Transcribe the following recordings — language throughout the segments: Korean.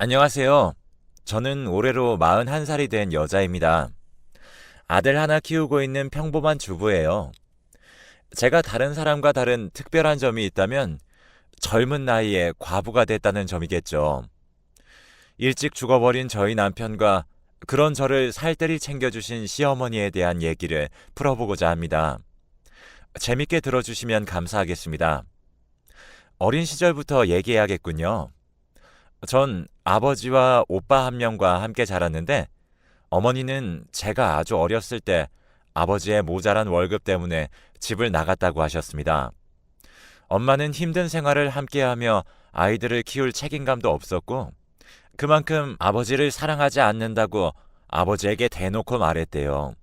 안녕하세요. 저는 올해로 41살이 된 여자입니다. 아들 하나 키우고 있는 평범한 주부예요. 제가 다른 사람과 다른 특별한 점이 있다면 젊은 나이에 과부가 됐다는 점이겠죠. 일찍 죽어버린 저희 남편과 그런 저를 살뜰히 챙겨주신 시어머니에 대한 얘기를 풀어보고자 합니다. 재밌게 들어주시면 감사하겠습니다. 어린 시절부터 얘기해야겠군요. 전 아버지와 오빠 한 명과 함께 자랐는데 어머니는 제가 아주 어렸을 때 아버지의 모자란 월급 때문에 집을 나갔다고 하셨습니다. 엄마는 힘든 생활을 함께하며 아이들을 키울 책임감도 없었고 그만큼 아버지를 사랑하지 않는다고 아버지에게 대놓고 말했대요.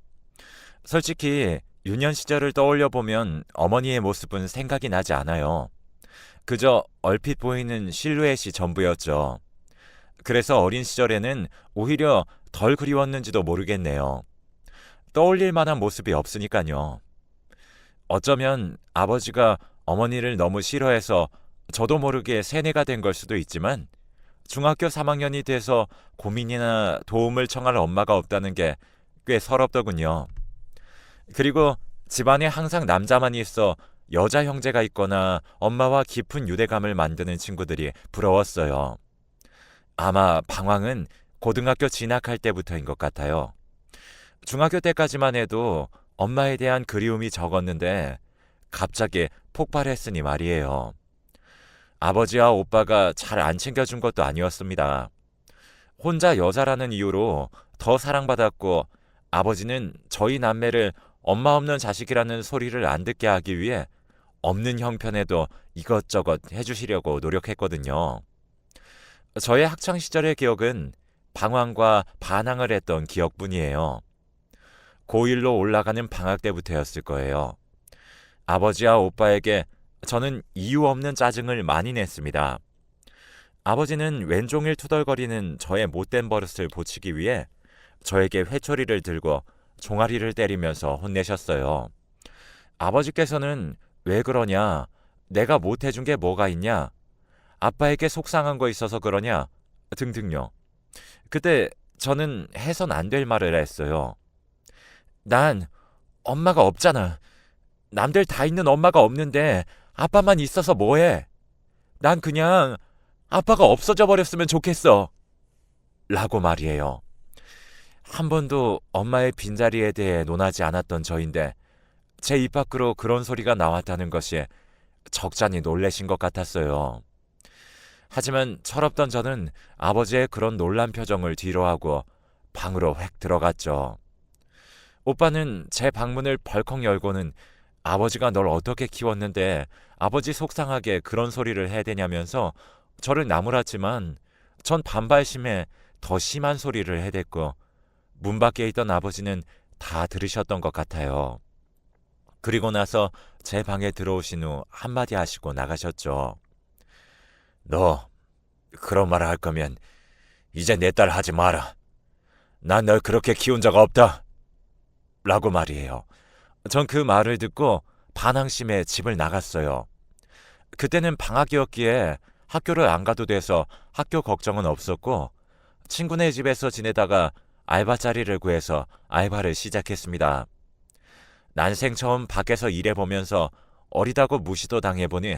솔직히 유년 시절을 떠올려 보면 어머니의 모습은 생각이 나지 않아요. 그저 얼핏 보이는 실루엣이 전부였죠. 그래서 어린 시절에는 오히려 덜 그리웠는지도 모르겠네요. 떠올릴 만한 모습이 없으니까요. 어쩌면 아버지가 어머니를 너무 싫어해서 저도 모르게 세뇌가 된 걸 수도 있지만 중학교 3학년이 돼서 고민이나 도움을 청할 엄마가 없다는 게 꽤 서럽더군요. 그리고 집안에 항상 남자만 있어 여자 형제가 있거나 엄마와 깊은 유대감을 만드는 친구들이 부러웠어요. 아마 방황은 고등학교 진학할 때부터인 것 같아요. 중학교 때까지만 해도 엄마에 대한 그리움이 적었는데 갑자기 폭발했으니 말이에요. 아버지와 오빠가 잘 안 챙겨준 것도 아니었습니다. 혼자 여자라는 이유로 더 사랑받았고 아버지는 저희 남매를 엄마 없는 자식이라는 소리를 안 듣게 하기 위해 없는 형편에도 이것저것 해주시려고 노력했거든요. 저의 학창 시절의 기억은 방황과 반항을 했던 기억뿐이에요. 고1로 올라가는 방학 때부터였을 거예요. 아버지와 오빠에게 저는 이유 없는 짜증을 많이 냈습니다. 아버지는 왼종일 투덜거리는 저의 못된 버릇을 고치기 위해 저에게 회초리를 들고 종아리를 때리면서 혼내셨어요. 아버지께서는 왜 그러냐? 내가 못해준 게 뭐가 있냐? 아빠에게 속상한 거 있어서 그러냐? 등등요. 그때 저는 해선 안 될 말을 했어요. 난 엄마가 없잖아. 남들 다 있는 엄마가 없는데 아빠만 있어서 뭐해? 난 그냥 아빠가 없어져 버렸으면 좋겠어. 라고 말이에요. 한 번도 엄마의 빈자리에 대해 논하지 않았던 저인데 제 입 밖으로 그런 소리가 나왔다는 것이 적잖이 놀라신 것 같았어요. 하지만 철없던 저는 아버지의 그런 놀란 표정을 뒤로하고 방으로 획 들어갔죠. 오빠는 제 방문을 벌컥 열고는 아버지가 널 어떻게 키웠는데 아버지 속상하게 그런 소리를 해대냐면서 저를 나무랐지만 전 반발심에 더 심한 소리를 해댔고 문 밖에 있던 아버지는 다 들으셨던 것 같아요. 그리고 나서 제 방에 들어오신 후 한마디 하시고 나가셨죠. 너 그런 말 할 거면 이제 내 딸 하지 마라. 난 널 그렇게 키운 적 없다. 라고 말이에요. 전 그 말을 듣고 반항심에 집을 나갔어요. 그때는 방학이었기에 학교를 안 가도 돼서 학교 걱정은 없었고 친구네 집에서 지내다가 알바 자리를 구해서 알바를 시작했습니다. 난생 처음 밖에서 일해보면서 어리다고 무시도 당해보니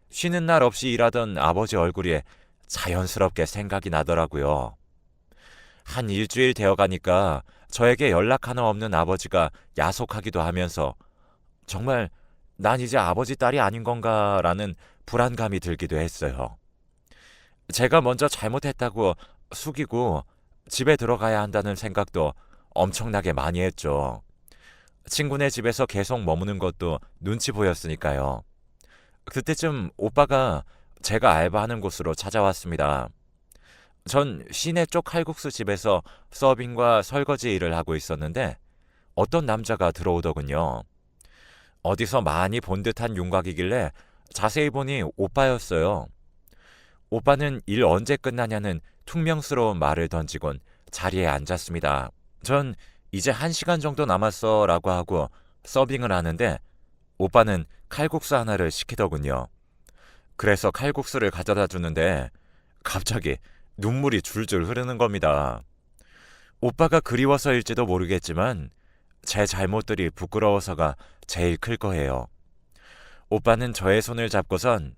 쉬는 날 없이 일하던 아버지 얼굴이 자연스럽게 생각이 나더라고요. 한 일주일 되어가니까 저에게 연락 하나 없는 아버지가 야속하기도 하면서 정말 난 이제 아버지 딸이 아닌 건가라는 불안감이 들기도 했어요. 제가 먼저 잘못했다고 숙이고 집에 들어가야 한다는 생각도 엄청나게 많이 했죠. 친구네 집에서 계속 머무는 것도 눈치 보였으니까요. 그때쯤 오빠가 제가 알바하는 곳으로 찾아왔습니다. 전 시내 쪽 칼국수 집에서 서빙과 설거지 일을 하고 있었는데 어떤 남자가 들어오더군요. 어디서 많이 본 듯한 윤곽이길래 자세히 보니 오빠였어요. 오빠는 일 언제 끝나냐는 퉁명스러운 말을 던지곤 자리에 앉았습니다. 전 이제 1시간 정도 남았어 라고 하고 서빙을 하는데 오빠는 칼국수 하나를 시키더군요. 그래서 칼국수를 가져다 주는데 갑자기 눈물이 줄줄 흐르는 겁니다. 오빠가 그리워서일지도 모르겠지만 제 잘못들이 부끄러워서가 제일 클 거예요. 오빠는 저의 손을 잡고선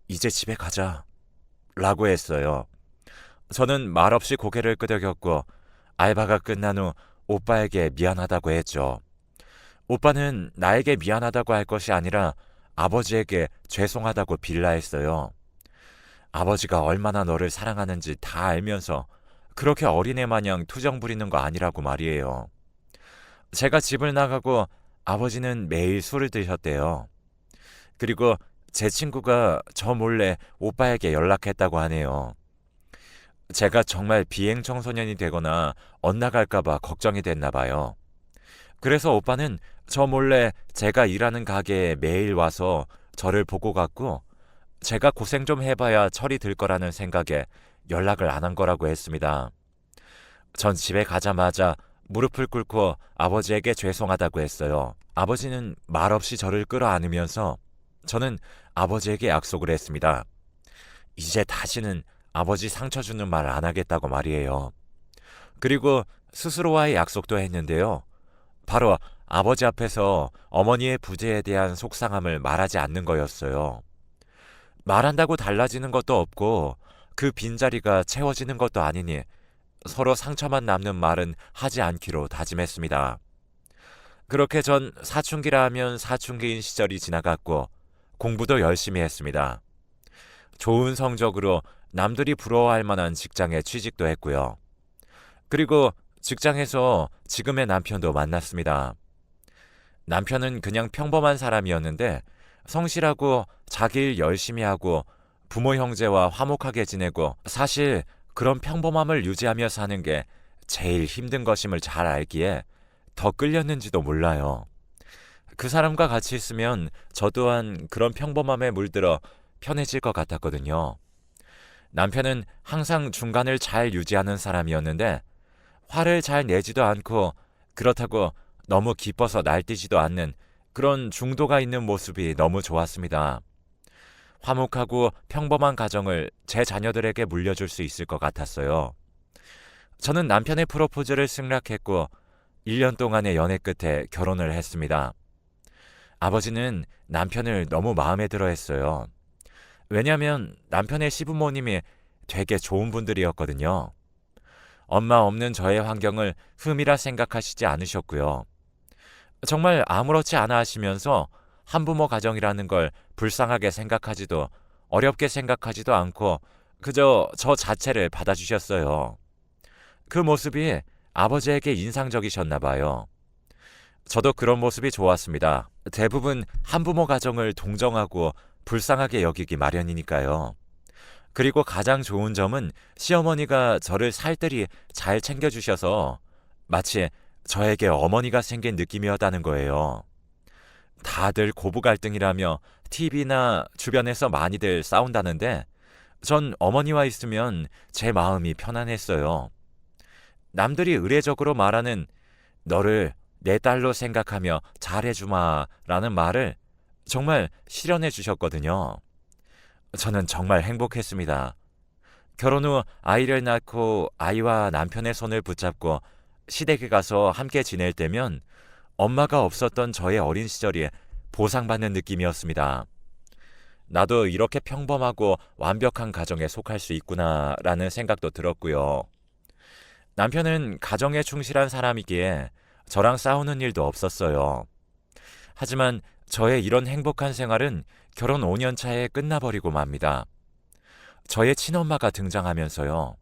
이제 집에 가자 라고 했어요. 저는 말없이 고개를 끄덕였고 알바가 끝난 후 오빠에게 미안하다고 했죠. 오빠는 나에게 미안하다고 할 것이 아니라 아버지에게 죄송하다고 빌라 했어요. 아버지가 얼마나 너를 사랑하는지 다 알면서 그렇게 어린애 마냥 투정 부리는 거 아니라고 말이에요. 제가 집을 나가고 아버지는 매일 술을 드셨대요. 그리고 제 친구가 저 몰래 오빠에게 연락했다고 하네요. 제가 정말 비행 청소년이 되거나 엇나갈까봐 걱정이 됐나 봐요. 그래서 오빠는 저 몰래 제가 일하는 가게에 매일 와서 저를 보고 갔고 제가 고생 좀 해봐야 철이 들 거라는 생각에 연락을 안 한 거라고 했습니다. 전 집에 가자마자 무릎을 꿇고 아버지에게 죄송하다고 했어요. 아버지는 말없이 저를 끌어안으면서 저는 아버지에게 약속을 했습니다. 이제 다시는 아버지 상처 주는 말 안 하겠다고 말이에요. 그리고 스스로와의 약속도 했는데요. 바로 아버지 앞에서 어머니의 부재에 대한 속상함을 말하지 않는 거였어요. 말한다고 달라지는 것도 없고 그 빈자리가 채워지는 것도 아니니 서로 상처만 남는 말은 하지 않기로 다짐했습니다. 그렇게 전 사춘기라 하면 사춘기인 시절이 지나갔고 공부도 열심히 했습니다. 좋은 성적으로 남들이 부러워할 만한 직장에 취직도 했고요. 그리고 직장에서 지금의 남편도 만났습니다. 남편은 그냥 평범한 사람이었는데 성실하고 자기 일 열심히 하고 부모 형제와 화목하게 지내고 사실 그런 평범함을 유지하며 사는 게 제일 힘든 것임을 잘 알기에 더 끌렸는지도 몰라요. 그 사람과 같이 있으면 저 또한 그런 평범함에 물들어 편해질 것 같았거든요. 남편은 항상 중간을 잘 유지하는 사람이었는데 화를 잘 내지도 않고 그렇다고 너무 기뻐서 날뛰지도 않는 그런 중도가 있는 모습이 너무 좋았습니다. 화목하고 평범한 가정을 제 자녀들에게 물려줄 수 있을 것 같았어요. 저는 남편의 프로포즈를 승낙했고 1년 동안의 연애 끝에 결혼을 했습니다. 아버지는 남편을 너무 마음에 들어 했어요. 왜냐하면 남편의 시부모님이 되게 좋은 분들이었거든요. 엄마 없는 저의 환경을 흠이라 생각하시지 않으셨고요. 정말 아무렇지 않아 하시면서 한부모 가정이라는 걸 불쌍하게 생각하지도 어렵게 생각하지도 않고 그저 저 자체를 받아주셨어요. 그 모습이 아버지에게 인상적이셨나 봐요. 저도 그런 모습이 좋았습니다. 대부분 한부모 가정을 동정하고 불쌍하게 여기기 마련이니까요. 그리고 가장 좋은 점은 시어머니가 저를 살뜰히 잘 챙겨주셔서 마치 저에게 어머니가 생긴 느낌이었다는 거예요. 다들 고부 갈등이라며 TV나 주변에서 많이들 싸운다는데 전 어머니와 있으면 제 마음이 편안했어요. 남들이 의례적으로 말하는 너를 내 딸로 생각하며 잘해주마 라는 말을 정말 실현해 주셨거든요. 저는 정말 행복했습니다. 결혼 후 아이를 낳고 아이와 남편의 손을 붙잡고 시댁에 가서 함께 지낼 때면 엄마가 없었던 저의 어린 시절이 보상받는 느낌이었습니다. 나도 이렇게 평범하고 완벽한 가정에 속할 수 있구나라는 생각도 들었고요. 남편은 가정에 충실한 사람이기에 저랑 싸우는 일도 없었어요. 하지만 저의 이런 행복한 생활은 결혼 5년 차에 끝나버리고 맙니다. 저의 친엄마가 등장하면서요.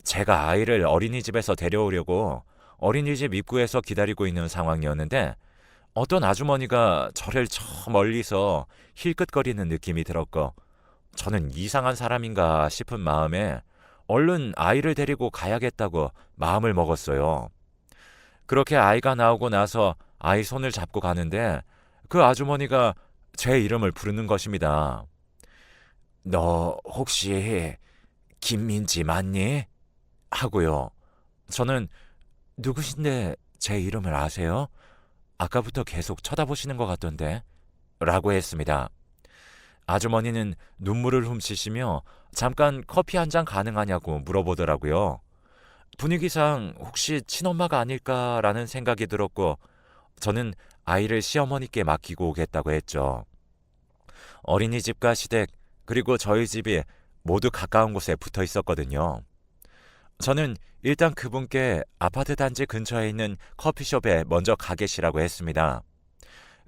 제가 아이를 어린이집에서 데려오려고 어린이집 입구에서 기다리고 있는 상황이었는데 어떤 아주머니가 저를 저 멀리서 힐끗거리는 느낌이 들었고 저는 이상한 사람인가 싶은 마음에 얼른 아이를 데리고 가야겠다고 마음을 먹었어요. 그렇게 아이가 나오고 나서 아이 손을 잡고 가는데 그 아주머니가 제 이름을 부르는 것입니다. 너 혹시 김민지 맞니? 하고요. 저는 누구신데 제 이름을 아세요? 아까부터 계속 쳐다보시는 것 같던데 라고 했습니다. 아주머니는 눈물을 훔치시며 잠깐 커피 한 잔 가능하냐고 물어보더라고요. 분위기상 혹시 친엄마가 아닐까라는 생각이 들었고 저는 아이를 시어머니께 맡기고 오겠다고 했죠. 어린이집과 시댁 그리고 저희 집이 모두 가까운 곳에 붙어 있었거든요. 저는 일단 그분께 아파트 단지 근처에 있는 커피숍에 먼저 가 계시라고 했습니다.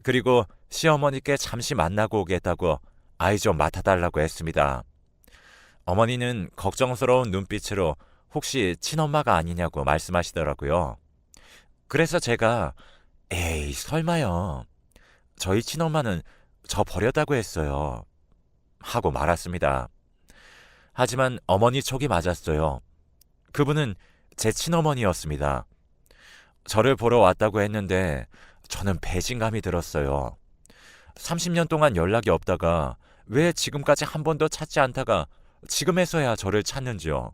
그리고 시어머니께 잠시 만나고 오겠다고 아이 좀 맡아달라고 했습니다. 어머니는 걱정스러운 눈빛으로 혹시 친엄마가 아니냐고 말씀하시더라고요. 그래서 제가 에이 설마요. 저희 친엄마는 저 버렸다고 했어요. 하고 말았습니다. 하지만 어머니 촉이 맞았어요. 그분은 제 친어머니였습니다. 저를 보러 왔다고 했는데 저는 배신감이 들었어요. 30년 동안 연락이 없다가 왜 지금까지 한 번도 찾지 않다가 지금에서야 저를 찾는지요.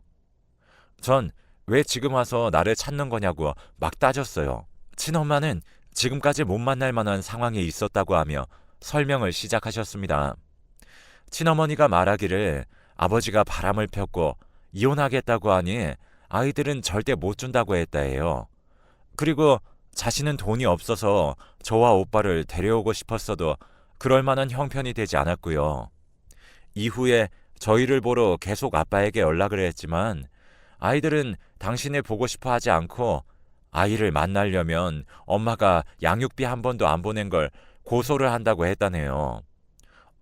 전 왜 지금 와서 나를 찾는 거냐고 막 따졌어요. 친엄마는 지금까지 못 만날 만한 상황에 있었다고 하며 설명을 시작하셨습니다. 친어머니가 말하기를 아버지가 바람을 폈고 이혼하겠다고 하니 아이들은 절대 못 준다고 했다 해요. 그리고 자신은 돈이 없어서 저와 오빠를 데려오고 싶었어도 그럴 만한 형편이 되지 않았고요. 이후에 저희를 보러 계속 아빠에게 연락을 했지만 아이들은 당신을 보고 싶어 하지 않고 아이를 만나려면 엄마가 양육비 한 번도 안 보낸 걸 고소를 한다고 했다네요.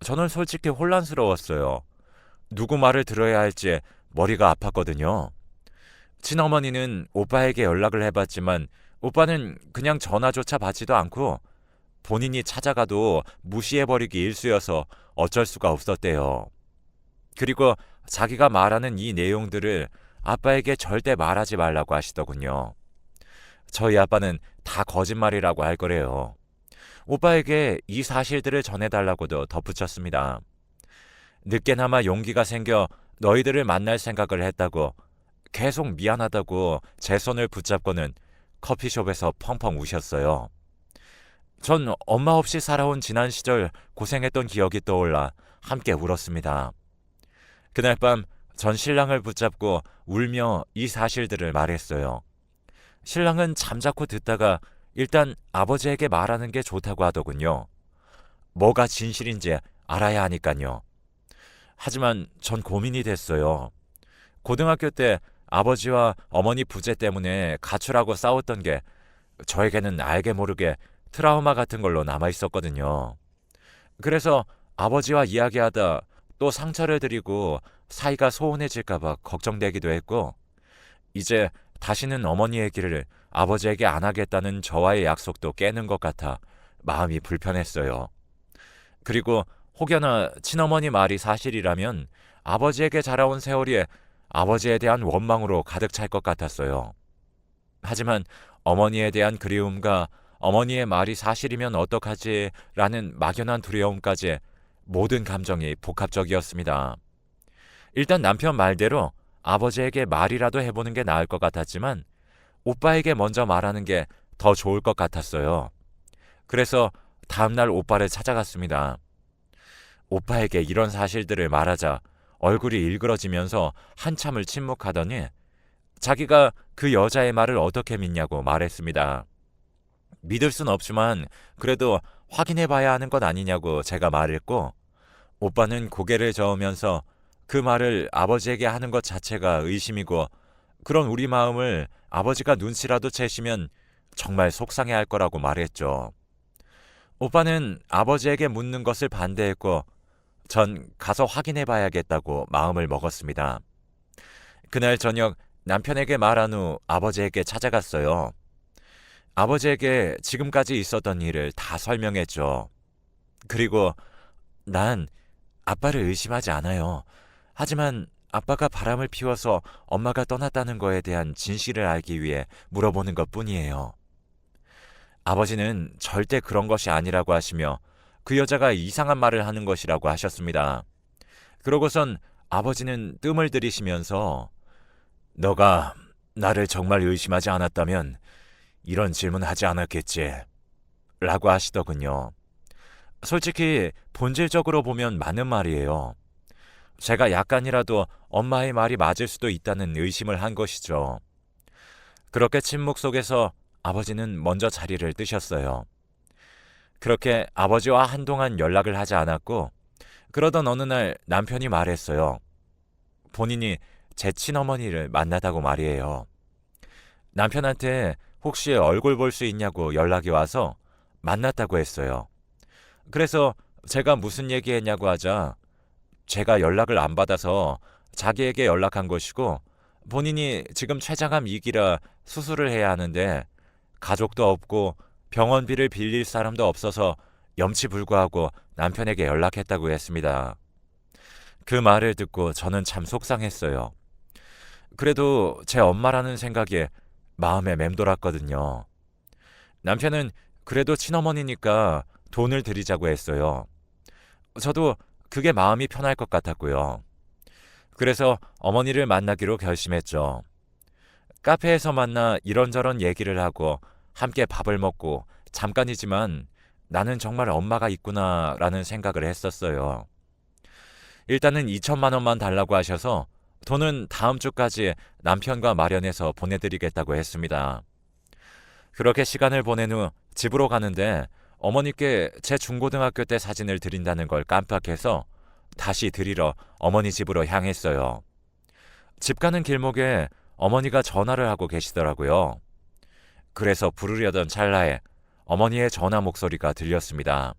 저는 솔직히 혼란스러웠어요. 누구 말을 들어야 할지 머리가 아팠거든요. 친어머니는 오빠에게 연락을 해봤지만 오빠는 그냥 전화조차 받지도 않고 본인이 찾아가도 무시해버리기 일쑤여서 어쩔 수가 없었대요. 그리고 자기가 말하는 이 내용들을 아빠에게 절대 말하지 말라고 하시더군요. 저희 아빠는 다 거짓말이라고 할 거래요. 오빠에게 이 사실들을 전해달라고도 덧붙였습니다. 늦게나마 용기가 생겨 너희들을 만날 생각을 했다고 계속 미안하다고 제 손을 붙잡고는 커피숍에서 펑펑 우셨어요. 전 엄마 없이 살아온 지난 시절 고생했던 기억이 떠올라 함께 울었습니다. 그날 밤 전 신랑을 붙잡고 울며 이 사실들을 말했어요. 신랑은 잠자코 듣다가 일단 아버지에게 말하는 게 좋다고 하더군요. 뭐가 진실인지 알아야 하니까요. 하지만 전 고민이 됐어요. 고등학교 때 아버지와 어머니 부재 때문에 가출하고 싸웠던 게 저에게는 알게 모르게 트라우마 같은 걸로 남아 있었거든요. 그래서 아버지와 이야기하다 또 상처를 드리고 사이가 소원해질까봐 걱정되기도 했고, 이제 다시는 어머니의 길을 아버지에게 안 하겠다는 저와의 약속도 깨는 것 같아 마음이 불편했어요. 그리고 혹여나 친어머니 말이 사실이라면 아버지에게 자라온 세월이 아버지에 대한 원망으로 가득 찰 것 같았어요. 하지만 어머니에 대한 그리움과 어머니의 말이 사실이면 어떡하지라는 막연한 두려움까지 모든 감정이 복합적이었습니다. 일단 남편 말대로 아버지에게 말이라도 해보는 게 나을 것 같았지만 오빠에게 먼저 말하는 게 더 좋을 것 같았어요. 그래서 다음날 오빠를 찾아갔습니다. 오빠에게 이런 사실들을 말하자 얼굴이 일그러지면서 한참을 침묵하더니 자기가 그 여자의 말을 어떻게 믿냐고 말했습니다. 믿을 순 없지만 그래도 확인해봐야 하는 것 아니냐고 제가 말했고, 오빠는 고개를 저으면서 그 말을 아버지에게 하는 것 자체가 의심이고 그런 우리 마음을 아버지가 눈치라도 채시면 정말 속상해할 거라고 말했죠. 오빠는 아버지에게 묻는 것을 반대했고 전 가서 확인해봐야겠다고 마음을 먹었습니다. 그날 저녁 남편에게 말한 후 아버지에게 찾아갔어요. 아버지에게 지금까지 있었던 일을 다 설명했죠. 그리고 난 아빠를 의심하지 않아요. 하지만 아빠가 바람을 피워서 엄마가 떠났다는 거에 대한 진실을 알기 위해 물어보는 것뿐이에요. 아버지는 절대 그런 것이 아니라고 하시며 그 여자가 이상한 말을 하는 것이라고 하셨습니다. 그러고선 아버지는 뜸을 들이시면서 너가 나를 정말 의심하지 않았다면 이런 질문 하지 않았겠지 라고 하시더군요. 솔직히 본질적으로 보면 맞는 말이에요. 제가 약간이라도 엄마의 말이 맞을 수도 있다는 의심을 한 것이죠. 그렇게 침묵 속에서 아버지는 먼저 자리를 뜨셨어요. 그렇게 아버지와 한동안 연락을 하지 않았고, 그러던 어느 날 남편이 말했어요. 본인이 제 친어머니를 만나다고 말이에요. 남편한테 혹시 얼굴 볼 수 있냐고 연락이 와서 만났다고 했어요. 그래서 제가 무슨 얘기했냐고 하자 제가 연락을 안 받아서 자기에게 연락한 것이고 본인이 지금 췌장암 2기라 수술을 해야 하는데 가족도 없고 병원비를 빌릴 사람도 없어서 염치불구하고 남편에게 연락했다고 했습니다. 그 말을 듣고 저는 참 속상했어요. 그래도 제 엄마라는 생각에 마음에 맴돌았거든요. 남편은 그래도 친어머니니까 돈을 드리자고 했어요. 저도 그게 마음이 편할 것 같았고요. 그래서 어머니를 만나기로 결심했죠. 카페에서 만나 이런저런 얘기를 하고 함께 밥을 먹고 잠깐이지만 나는 정말 엄마가 있구나라는 생각을 했었어요. 일단은 2천만 원만 달라고 하셔서 돈은 다음 주까지 남편과 마련해서 보내드리겠다고 했습니다. 그렇게 시간을 보낸 후 집으로 가는데 어머니께 제 중고등학교 때 사진을 드린다는 걸 깜빡해서 다시 드리러 어머니 집으로 향했어요. 집 가는 길목에 어머니가 전화를 하고 계시더라고요. 그래서 부르려던 찰나에 어머니의 전화 목소리가 들렸습니다.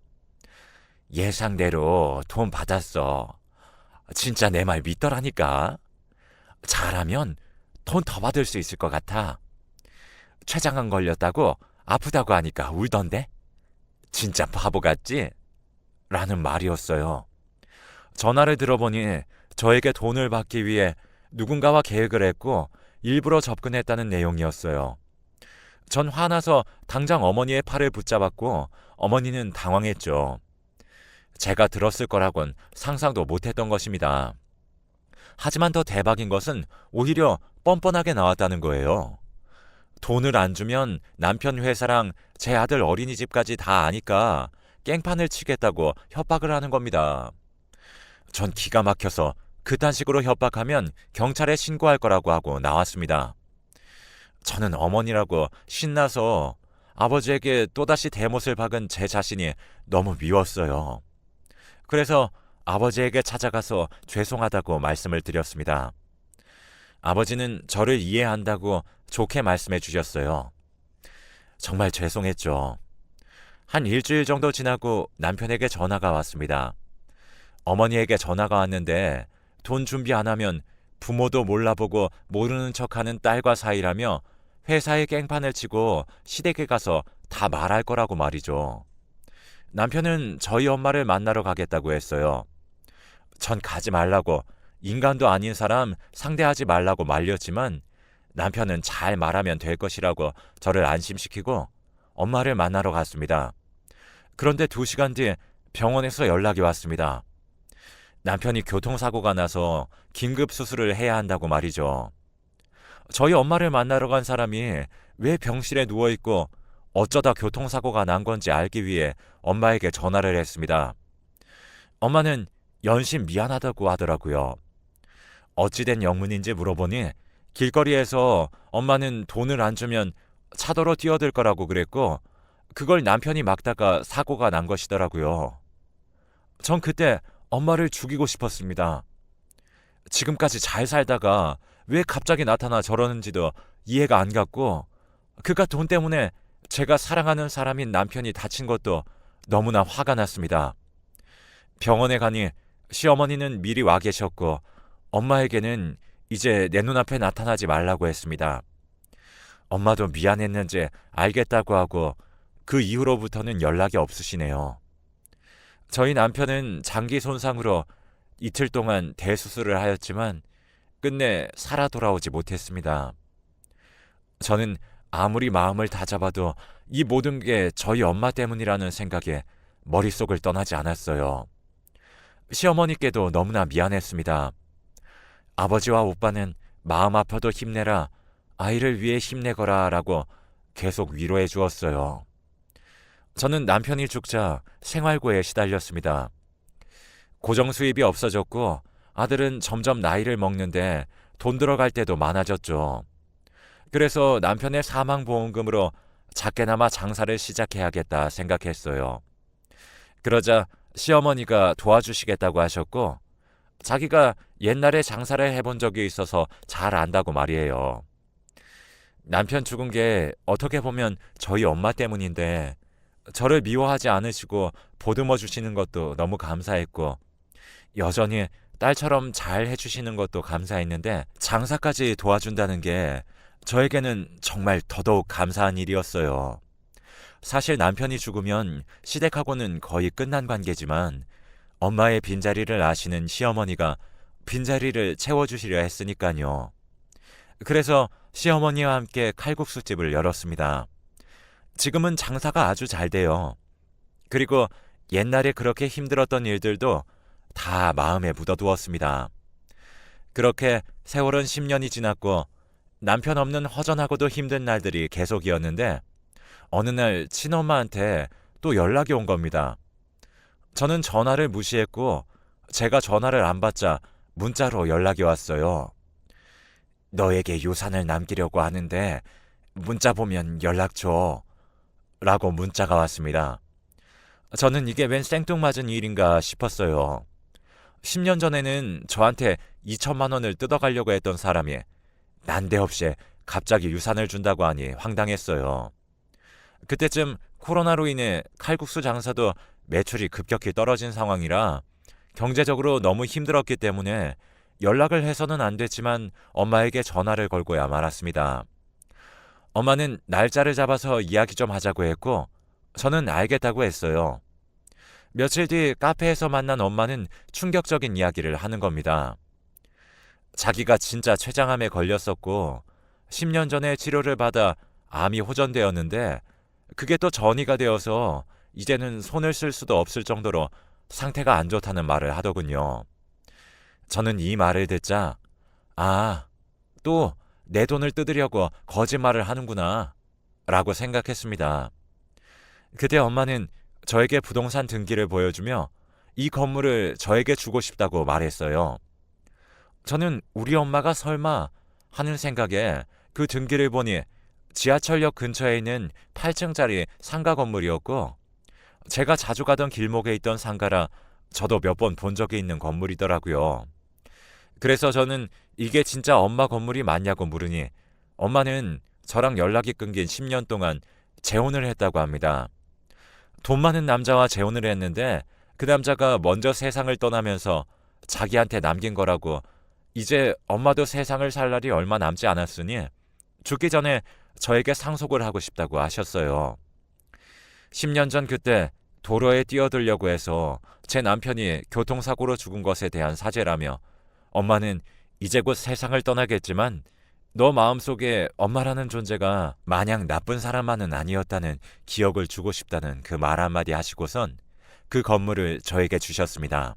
예상대로 돈 받았어. 진짜 내 말 믿더라니까. 잘하면 돈 더 받을 수 있을 것 같아. 췌장암 걸렸다고 아프다고 하니까 울던데? 진짜 바보 같지? 라는 말이었어요. 전화를 들어보니 저에게 돈을 받기 위해 누군가와 계획을 했고 일부러 접근했다는 내용이었어요. 전 화나서 당장 어머니의 팔을 붙잡았고 어머니는 당황했죠. 제가 들었을 거라곤 상상도 못했던 것입니다. 하지만 더 대박인 것은 오히려 뻔뻔하게 나왔다는 거예요. 돈을 안 주면 남편 회사랑 제 아들 어린이집까지 다 아니까 깽판을 치겠다고 협박을 하는 겁니다. 전 기가 막혀서 그딴 식으로 협박하면 경찰에 신고할 거라고 하고 나왔습니다. 저는 어머니라고 신나서 아버지에게 또다시 대못을 박은 제 자신이 너무 미웠어요. 그래서 아버지에게 찾아가서 죄송하다고 말씀을 드렸습니다. 아버지는 저를 이해한다고 좋게 말씀해 주셨어요. 정말 죄송했죠. 한 일주일 정도 지나고 남편에게 전화가 왔습니다. 어머니에게 전화가 왔는데 돈 준비 안 하면 부모도 몰라보고 모르는 척하는 딸과 사이라며 회사에 깽판을 치고 시댁에 가서 다 말할 거라고 말이죠. 남편은 저희 엄마를 만나러 가겠다고 했어요. 전 가지 말라고 인간도 아닌 사람 상대하지 말라고 말렸지만 남편은 잘 말하면 될 것이라고 저를 안심시키고 엄마를 만나러 갔습니다. 그런데 2시간 뒤에 병원에서 연락이 왔습니다. 남편이 교통사고가 나서 긴급 수술을 해야 한다고 말이죠. 저희 엄마를 만나러 간 사람이 왜 병실에 누워있고 어쩌다 교통사고가 난 건지 알기 위해 엄마에게 전화를 했습니다. 엄마는 연신 미안하다고 하더라고요. 어찌된 영문인지 물어보니 길거리에서 엄마는 돈을 안 주면 차도로 뛰어들 거라고 그랬고 그걸 남편이 막다가 사고가 난 것이더라고요. 전 그때 엄마를 죽이고 싶었습니다. 지금까지 잘 살다가 왜 갑자기 나타나 저러는지도 이해가 안 갔고 그가 돈 때문에 제가 사랑하는 사람인 남편이 다친 것도 너무나 화가 났습니다. 병원에 가니 시어머니는 미리 와 계셨고 엄마에게는 이제 내 눈앞에 나타나지 말라고 했습니다. 엄마도 미안했는지 알겠다고 하고 그 이후로부터는 연락이 없으시네요. 저희 남편은 장기 손상으로 이틀 동안 대수술을 하였지만 끝내 살아 돌아오지 못했습니다. 저는 아무리 마음을 다잡아도 이 모든 게 저희 엄마 때문이라는 생각에 머릿속을 떠나지 않았어요. 시어머니께도 너무나 미안했습니다. 아버지와 오빠는 마음 아파도 힘내라, 아이를 위해 힘내거라 라고 계속 위로해 주었어요. 저는 남편이 죽자 생활고에 시달렸습니다. 고정 수입이 없어졌고 아들은 점점 나이를 먹는데 돈 들어갈 때도 많아졌죠. 그래서 남편의 사망보험금으로 작게나마 장사를 시작해야겠다 생각했어요. 그러자 시어머니가 도와주시겠다고 하셨고 자기가 옛날에 장사를 해본 적이 있어서 잘 안다고 말이에요. 남편 죽은 게 어떻게 보면 저희 엄마 때문인데 저를 미워하지 않으시고 보듬어 주시는 것도 너무 감사했고 여전히 딸처럼 잘 해주시는 것도 감사했는데 장사까지 도와준다는 게 저에게는 정말 더더욱 감사한 일이었어요. 사실 남편이 죽으면 시댁하고는 거의 끝난 관계지만 엄마의 빈자리를 아시는 시어머니가 빈자리를 채워주시려 했으니까요. 그래서 시어머니와 함께 칼국수집을 열었습니다. 지금은 장사가 아주 잘 돼요. 그리고 옛날에 그렇게 힘들었던 일들도 다 마음에 묻어두었습니다. 그렇게 세월은 10년이 지났고 남편 없는 허전하고도 힘든 날들이 계속이었는데 어느 날 친엄마한테 또 연락이 온 겁니다. 저는 전화를 무시했고 제가 전화를 안 받자 문자로 연락이 왔어요. 너에게 유산을 남기려고 하는데 문자 보면 연락 줘. 라고 문자가 왔습니다. 저는 이게 웬 생뚱맞은 일인가 싶었어요. 10년 전에는 저한테 2천만 원을 뜯어가려고 했던 사람이 난데없이 갑자기 유산을 준다고 하니 황당했어요. 그때쯤 코로나로 인해 칼국수 장사도 매출이 급격히 떨어진 상황이라 경제적으로 너무 힘들었기 때문에 연락을 해서는 안 됐지만 엄마에게 전화를 걸고야 말았습니다. 엄마는 날짜를 잡아서 이야기 좀 하자고 했고 저는 알겠다고 했어요. 며칠 뒤 카페에서 만난 엄마는 충격적인 이야기를 하는 겁니다. 자기가 진짜 췌장암에 걸렸었고 10년 전에 치료를 받아 암이 호전되었는데 그게 또 전이가 되어서 이제는 손을 쓸 수도 없을 정도로 상태가 안 좋다는 말을 하더군요. 저는 이 말을 듣자 또 내 돈을 뜯으려고 거짓말을 하는구나 라고 생각했습니다. 그때 엄마는 저에게 부동산 등기를 보여주며 이 건물을 저에게 주고 싶다고 말했어요. 저는 우리 엄마가 설마 하는 생각에 그 등기를 보니 지하철역 근처에 있는 8층짜리 상가 건물이었고 제가 자주 가던 길목에 있던 상가라 저도 몇 번 본 적이 있는 건물이더라고요. 그래서 저는 이게 진짜 엄마 건물이 맞냐고 물으니 엄마는 저랑 연락이 끊긴 10년 동안 재혼을 했다고 합니다. 돈 많은 남자와 재혼을 했는데 그 남자가 먼저 세상을 떠나면서 자기한테 남긴 거라고 이제 엄마도 세상을 살 날이 얼마 남지 않았으니 죽기 전에 저에게 상속을 하고 싶다고 하셨어요. 10년 전 그때 도로에 뛰어들려고 해서 제 남편이 교통사고로 죽은 것에 대한 사죄라며 엄마는 이제 곧 세상을 떠나겠지만 너 마음속에 엄마라는 존재가 마냥 나쁜 사람만은 아니었다는 기억을 주고 싶다는 그 말 한마디 하시고선 그 건물을 저에게 주셨습니다.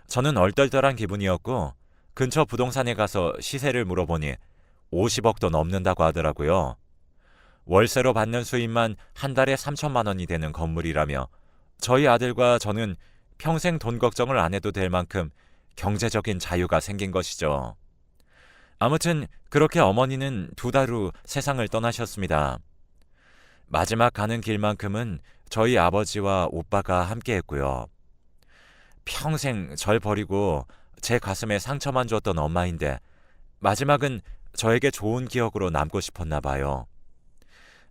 저는 얼떨떨한 기분이었고 근처 부동산에 가서 시세를 물어보니 50억도 넘는다고 하더라고요. 월세로 받는 수입만 한 달에 3천만 원이 되는 건물이라며 저희 아들과 저는 평생 돈 걱정을 안 해도 될 만큼 경제적인 자유가 생긴 것이죠. 아무튼 그렇게 어머니는 2달 후 세상을 떠나셨습니다. 마지막 가는 길만큼은 저희 아버지와 오빠가 함께했고요. 평생 절 버리고 제 가슴에 상처만 줬던 엄마인데 마지막은 저에게 좋은 기억으로 남고 싶었나 봐요.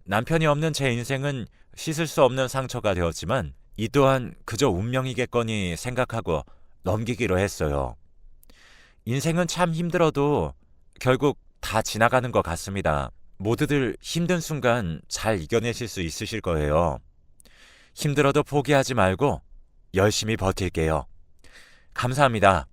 남편이 없는 제 인생은 씻을 수 없는 상처가 되었지만 이 또한 그저 운명이겠거니 생각하고 넘기기로 했어요. 인생은 참 힘들어도 결국 다 지나가는 것 같습니다. 모두들 힘든 순간 잘 이겨내실 수 있으실 거예요. 힘들어도 포기하지 말고 열심히 버틸게요. 감사합니다.